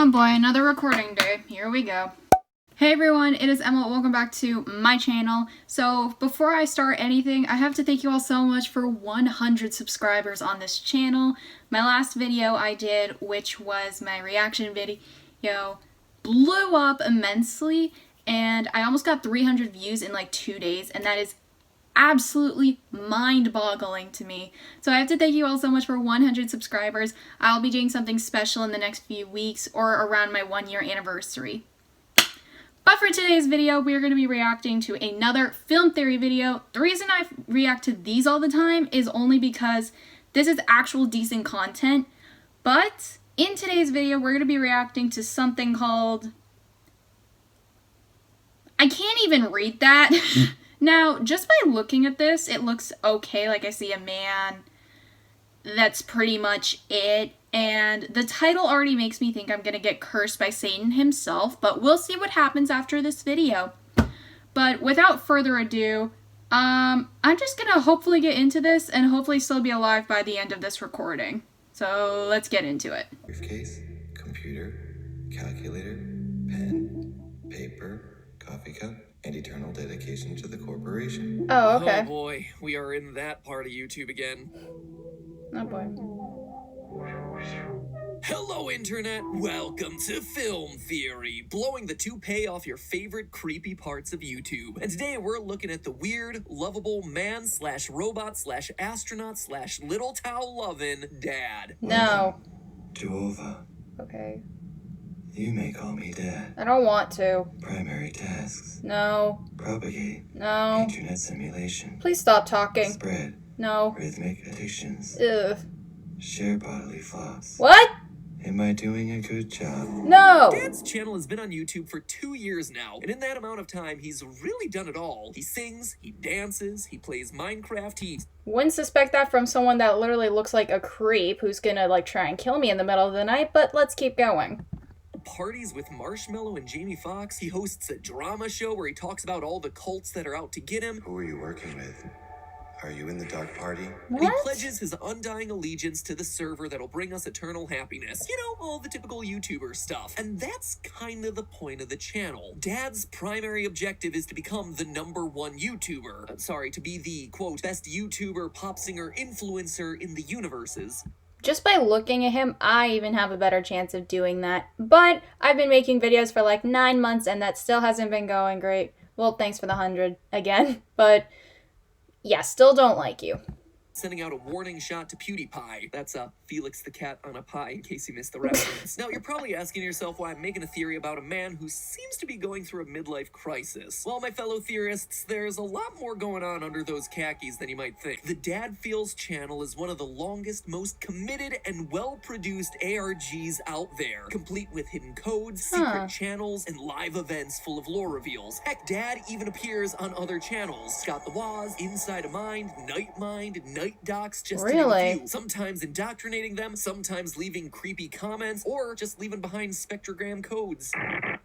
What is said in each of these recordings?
Oh boy, another recording day. Here we go. Hey everyone, it is Emma. Welcome back to my channel. So before I start anything, I have to thank you all so much for 100 subscribers on this channel. My last video I did, which was my reaction video, blew up immensely, and I almost got 300 views in like 2 days, and that is absolutely mind-boggling to me. So I have to thank you all so much for 100 subscribers. I'll be doing something special in the next few weeks or around my 1-year anniversary. But for today's video, we're going to be reacting to another film theory video. The reason I react to these all the time is only because this is actual decent content. But in today's video, we're going to be reacting to something called... I can't even read that. Now, just by looking at this, it looks okay. Like, I see a man. That's pretty much it. And the title already makes me think I'm going to get cursed by Satan himself. But we'll see what happens after this video. But without further ado, I'm just going to hopefully get into this and hopefully still be alive by the end of this recording. So let's get into it. Briefcase, computer, calculator, pen, paper, coffee cup, and eternal dedication to the corporation. Oh, okay. Oh boy, we are in that part of YouTube again. Oh boy. Hello internet, welcome to Film Theory, blowing the toupee off your favorite creepy parts of YouTube. And today we're looking at the weird, lovable man/robot/astronaut/little towel loving dad. No. Jehovah, Okay. you may call me Dad. I don't want to. Primary tasks: No. propagate, No. internet simulation, Please stop talking. spread, No. rhythmic addictions, Ugh. share bodily flaws. What? Am I doing a good job? No. Dad's channel has been on YouTube for 2 years now, and in that amount of time, he's really done it all. He sings, he dances, he plays Minecraft, he... Wouldn't suspect that from someone that literally looks like a creep who's gonna like try and kill me in the middle of the night, but let's keep going. parties with Marshmello and Jamie Foxx. He hosts a drama show where he talks about all the cults that are out to get him. Who are you working with? Are you in the dark party? And he What? pledges his undying allegiance to the server that'll bring us eternal happiness. You know, all the typical YouTuber stuff. And that's kind of the point of the channel. Dad's primary objective is to become the #1 YouTuber. To be the, quote, best YouTuber, pop singer, influencer in the universes. Just by looking at him, I even have a better chance of doing that. But I've been making videos for like 9 months and that still hasn't been going great. Well, thanks for the 100 again. But yeah, still don't like you. Sending out a warning shot to PewDiePie. That's Felix the cat on a pie, in case you missed the reference. Now, you're probably asking yourself why I'm making a theory about a man who seems to be going through a midlife crisis. Well, my fellow theorists, there's a lot more going on under those khakis than you might think. The Dad Feels channel is one of the longest, most committed, and well-produced ARGs out there, complete with hidden codes, secret channels, and live events full of lore reveals. Heck, Dad even appears on other channels. Scott the Woz, Inside a Mind, Night Mind, Night Docs, just to name a few. Sometimes indoctrinating them, sometimes leaving creepy comments, or just leaving behind spectrogram codes. Well,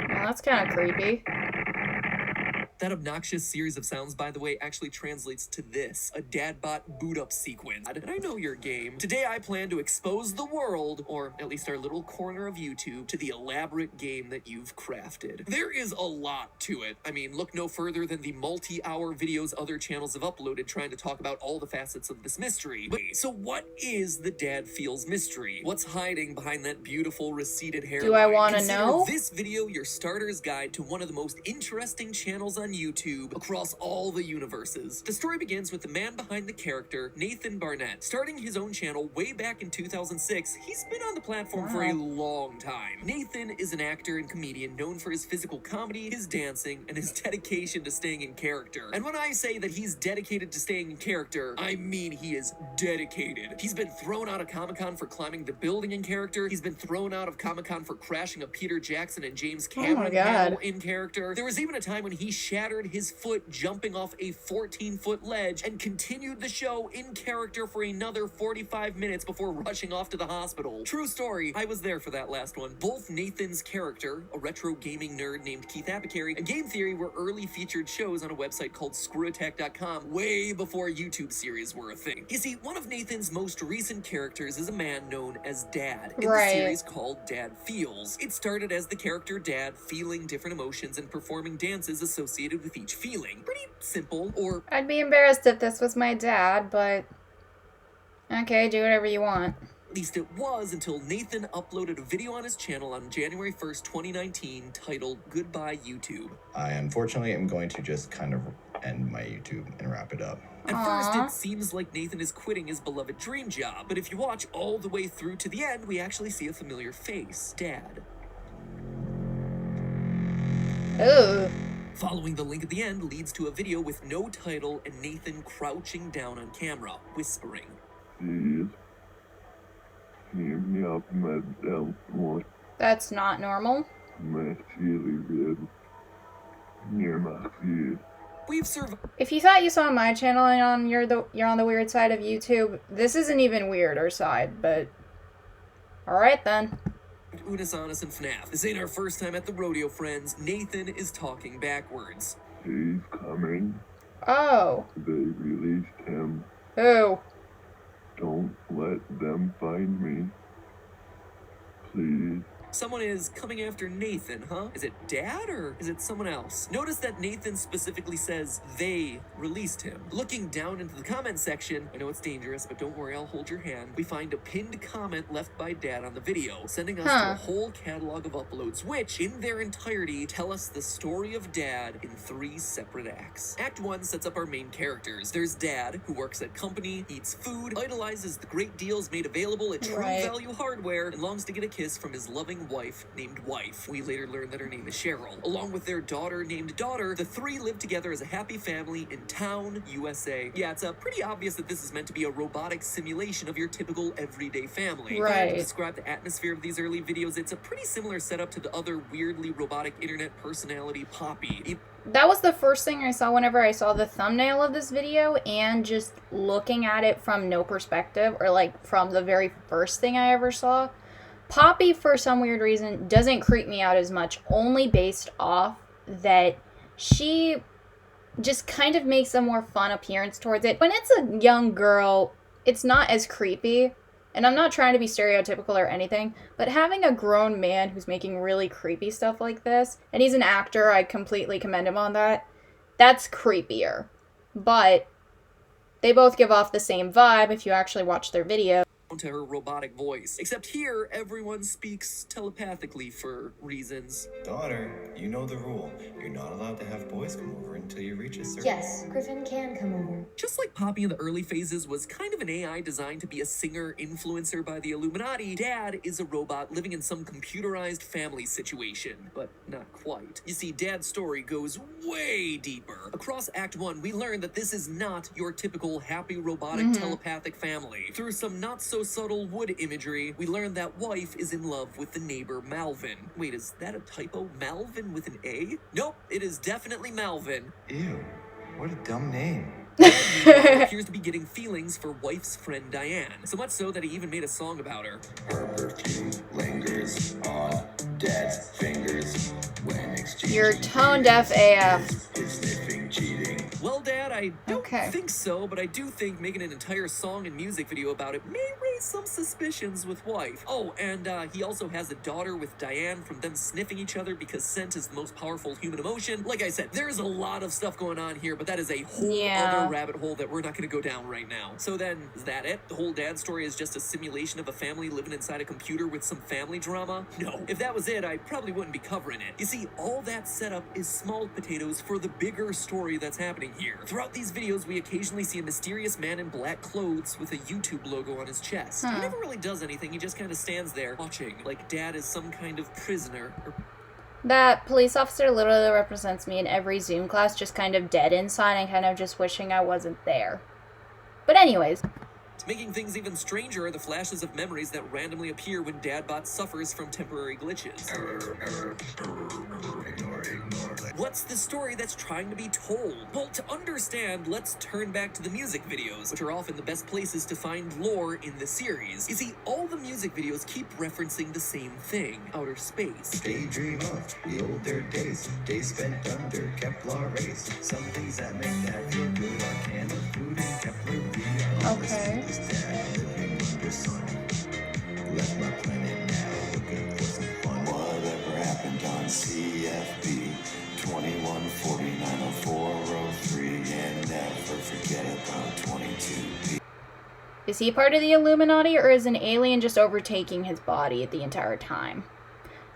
that's kind of creepy. That obnoxious series of sounds, by the way, actually translates to this, a Dadbot boot-up sequence. And I know your game. Today I plan to expose the world, or at least our little corner of YouTube, to the elaborate game that you've crafted. There is a lot to it. I mean, look no further than the multi-hour videos other channels have uploaded trying to talk about all the facets of this mystery. But, so what is the Dad Feels mystery? What's hiding behind that beautiful receded hairline? Do I want to Consider know? this video your starter's guide to one of the most interesting channels on YouTube across all the universes. The story begins with the man behind the character, Nathan Barnett. Starting his own channel way back in 2006, he's been on the platform for a long time. Nathan is an actor and comedian known for his physical comedy, his dancing, and his dedication to staying in character. And when I say that he's dedicated to staying in character, I mean he is dedicated. He's been thrown out of Comic-Con for climbing the building in character. He's been thrown out of Comic-Con for crashing a Peter Jackson and James Cameron panel in character. There was even a time when he shattered his foot jumping off a 14-foot ledge and continued the show in character for another 45 minutes before rushing off to the hospital. True story, I was there for that last one. Both Nathan's character, a retro gaming nerd named Keith Apicary, and Game Theory were early featured shows on a website called ScrewAttack.com way before YouTube series were a thing. You see, one of Nathan's most recent characters is a man known as Dad in the series called Dad Feels. It started as the character Dad feeling different emotions and performing dances associated with each feeling. Pretty simple, or I'd be embarrassed if this was my dad, but okay, do whatever you want. at least it was until Nathan uploaded a video on his channel on January 1st, 2019 titled Goodbye YouTube. I unfortunately am going to just kind of end my YouTube and wrap it up. At first, it seems like Nathan is quitting his beloved dream job, but if you watch all the way through to the end, we actually see a familiar face, Dad. Ooh. Following the link at the end leads to a video with no title and Nathan crouching down on camera, whispering. Please, hear me up, madam. That's not normal. My silly red near my feet. We've survived If you thought you saw my channel and you're on the weird side of YouTube, this is an even weirder side, but alright then. Unis, Honest, and FNAF. This ain't our first time at the rodeo, friends. Nathan is talking backwards. He's coming. Oh. They released him. Who? Don't let them find me. Please. Someone is coming after Nathan, huh? Is it Dad or is it someone else? Notice that Nathan specifically says they released him. Looking down into the comment section, I know it's dangerous, but don't worry, I'll hold your hand. We find a pinned comment left by Dad on the video, sending us to a whole catalog of uploads, which, in their entirety, tell us the story of Dad in 3 separate acts. Act 1 sets up our main characters. There's Dad, who works at company, eats food, idolizes the great deals made available at True Value Hardware, and longs to get a kiss from his loving wife named Wife. We later learn that her name is Cheryl. Along with their daughter named Daughter, the 3 live together as a happy family in Town, USA. Yeah, it's pretty obvious that this is meant to be a robotic simulation of your typical everyday family. If I had to describe the atmosphere of these early videos, it's a pretty similar setup to the other weirdly robotic internet personality Poppy. That was the first thing I saw whenever I saw the thumbnail of this video, and just looking at it from no perspective, or like from the very first thing I ever saw. Poppy, for some weird reason, doesn't creep me out as much, only based off that she just kind of makes a more fun appearance towards it. When it's a young girl, it's not as creepy, and I'm not trying to be stereotypical or anything, but having a grown man who's making really creepy stuff like this, and he's an actor, I completely commend him on that, that's creepier. But they both give off the same vibe if you actually watch their video. To her robotic voice. Except here, everyone speaks telepathically for reasons. Daughter, you know the rule. You're not allowed to have boys come over until you reach a certain... Yes, Griffin can come over. Just like Poppy in the early phases was kind of an AI designed to be a singer-influencer by the Illuminati, Dad is a robot living in some computerized family situation. But not quite. You see, Dad's story goes way deeper. Across Act 1, we learn that this is not your typical happy robotic telepathic family. Through some not-so-subtle wood imagery, we learn that Wife is in love with the neighbor Malvin. Wait, is that a typo? Malvin with an A? Nope, it is definitely Malvin. Ew, what a dumb name. Dad appears to be getting feelings for Wife's friend Diane, so much so that he even made a song about her. Her perfume lingers on Dad's fingers when exchanging. You're tone deaf AF. His sniffing, cheating. Well, Dad, I don't Okay. think so, but I do think making an entire song and music video about it may raise some suspicions with Wife. Oh, and he also has a daughter with Diane from them sniffing each other because scent is the most powerful human emotion. Like I said, there's a lot of stuff going on here, but that is a whole other rabbit hole that we're not going to go down right now. So then, is that it? The whole Dad story is just a simulation of a family living inside a computer with some family drama? No. If that was it, I probably wouldn't be covering it. You see, all that setup is small potatoes for the bigger story that's happening here. Throughout these videos, we occasionally see a mysterious man in black clothes with a YouTube logo on his chest. He never really does anything, he just kind of stands there watching, like Dad is some kind of prisoner. That police officer literally represents me in every Zoom class, just kind of dead inside and kind of just wishing I wasn't there. But anyways, Making things even stranger are the flashes of memories that randomly appear when Dadbot suffers from temporary glitches. What's the story that's trying to be told? Well, to understand, let's turn back to the music videos, which are often the best places to find lore in the series. You see, all the music videos keep referencing the same thing, outer space. Daydream of the older days spent under Kepler rays. Some things that make that feel good are can of food and Kepler beyond. Okay. This is dad living under sun. Left my planet now, looking for some fun. Whatever happened on CFB 21490403, and never forget about 22B. Is he part of the Illuminati, or is an alien just overtaking his body at the entire time?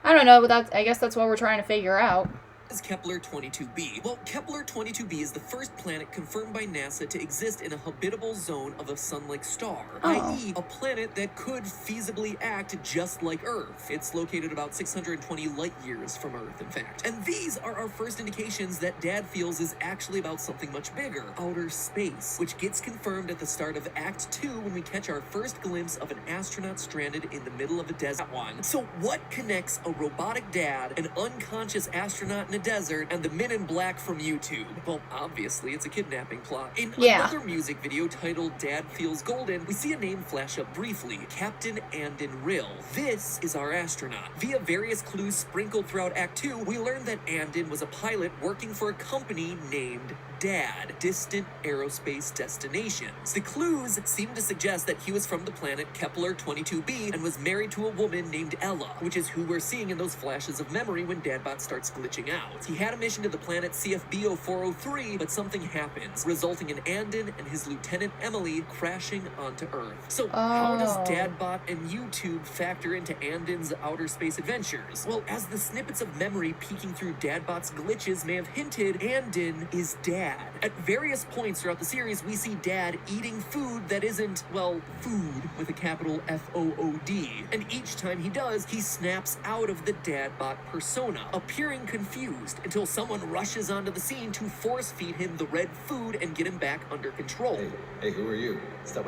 I don't know, but I guess that's what we're trying to figure out. Is Kepler 22b. Well, Kepler 22b is the first planet confirmed by NASA to exist in a habitable zone of a sun-like star, i.e. a planet that could feasibly act just like Earth. It's located about 620 light years from Earth, in fact. And these are our first indications that Dad feels is actually about something much bigger, outer space, which gets confirmed at the start of Act 2 when we catch our first glimpse of an astronaut stranded in the middle of a desert. So what connects a robotic dad, an unconscious astronaut in a desert, and the Men in Black from YouTube? Well, obviously, it's a kidnapping plot. In another music video titled Dad Feels Golden, we see a name flash up briefly, Captain Andon Rill. This is our astronaut. Via various clues sprinkled throughout Act 2, we learned that Andon was a pilot working for a company named DAD, Distant Aerospace Destinations. The clues seem to suggest that he was from the planet Kepler 22b and was married to a woman named Ella, which is who we're seeing in those flashes of memory when Dadbot starts glitching out. He had a mission to the planet CFB 0403, but something happens, resulting in Andon and his lieutenant Emily crashing onto Earth. So how does Dadbot and YouTube factor into Andon's outer space adventures? Well, as the snippets of memory peeking through Dadbot's glitches may have hinted, Andon is Dad. At various points throughout the series, we see Dad eating food that isn't, well, food with a capital F-O-O-D. And each time he does, he snaps out of the Dadbot persona, appearing confused until someone rushes onto the scene to force feed him the red food and get him back under control. Hey, who are you? Stop,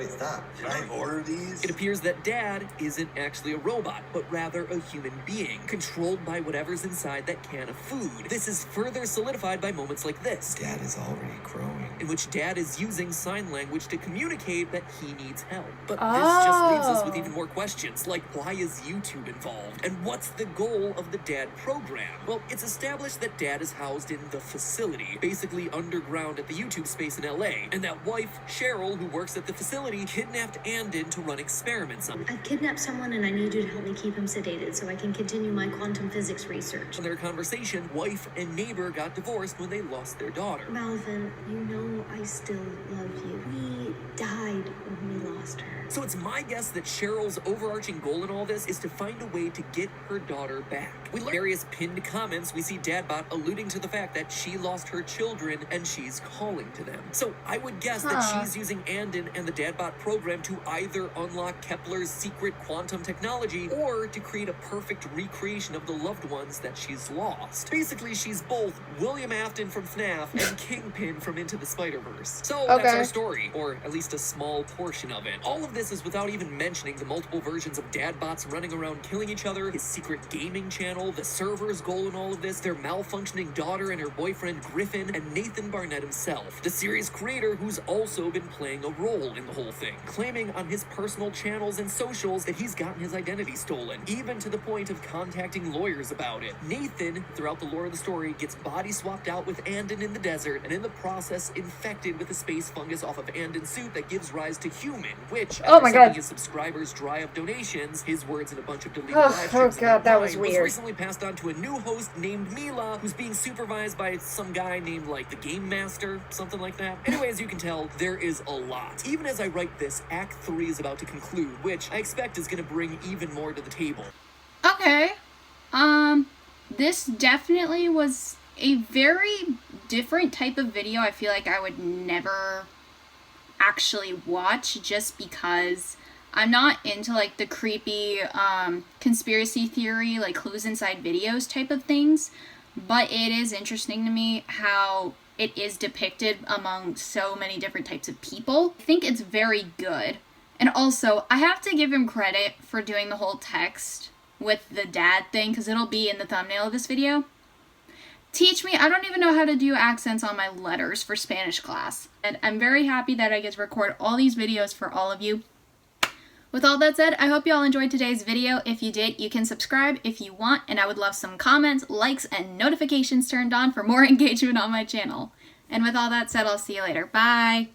Can I order these? It appears that Dad isn't actually a robot, but rather a human being, controlled by whatever's inside that can of food. This is further solidified by moments like this. Dad is already growing. In which Dad is using sign language to communicate that he needs help. But this just leaves us with even more questions, like why is YouTube involved? And what's the goal of the Dad program? Well, it's established that Dad is housed in the facility, basically underground at the YouTube space in LA, and that wife, Cheryl, who works at the facility, kidnapped Andon to run experiments on. I've kidnapped someone and I need you to help me keep him sedated so I can continue my quantum physics research. In their conversation, wife and neighbor got divorced when they lost their daughter. Malvin, you know I still love you. We died when we lost her. So it's my guess that Cheryl's overarching goal in all this is to find a way to get her daughter back. We learn various pinned comments. We see Dadbot alluding to the fact that she lost her children and she's calling to them. So I would guess that she's using Andon and the Dadbot program to either unlock Kepler's secret quantum technology or to create a perfect recreation of the loved ones that she's lost. Basically, she's both William Afton from FNAF and Kingpin from Into the Spider-Verse. So that's our story, or at least a small portion of it. All of this is without even mentioning the multiple versions of Dadbots running around killing each other, his secret gaming channel, the server's goal in all of this, their malfunctioning daughter and her boyfriend Griffin, and Nathan Barnett himself, the series creator who's also been playing a role in the whole thing, claiming on his personal channels and socials that he's gotten his identity stolen, even to the point of contacting lawyers about it. Nathan, throughout the lore of the story, gets body swapped out with Andon in the desert, and in the process infected with a space fungus off of Andon's suit that gives rise to Human, which, after his subscribers dry of donations, his words in a bunch of deleted live streams that was weird. Was recently passed on to a new host named Mila, who's being supervised by some guy named, like, the Game Master, something like that. Anyway, as you can tell, there is a lot. Even as I write this, Act 3 is about to conclude, which I expect is going to bring even more to the table. Okay. This definitely was a very different type of video I feel like I would never actually watch, just because I'm not into like the creepy conspiracy theory, like clues inside videos type of things, but it is interesting to me how it is depicted among so many different types of people. I think it's very good. And also, I have to give him credit for doing the whole text with the dad thing, because it'll be in the thumbnail of this video. Teach me, I don't even know how to do accents on my letters for Spanish class. And I'm very happy that I get to record all these videos for all of you. With all that said, I hope you all enjoyed today's video. If you did, you can subscribe if you want, and I would love some comments, likes, and notifications turned on for more engagement on my channel. And with all that said, I'll see you later. Bye!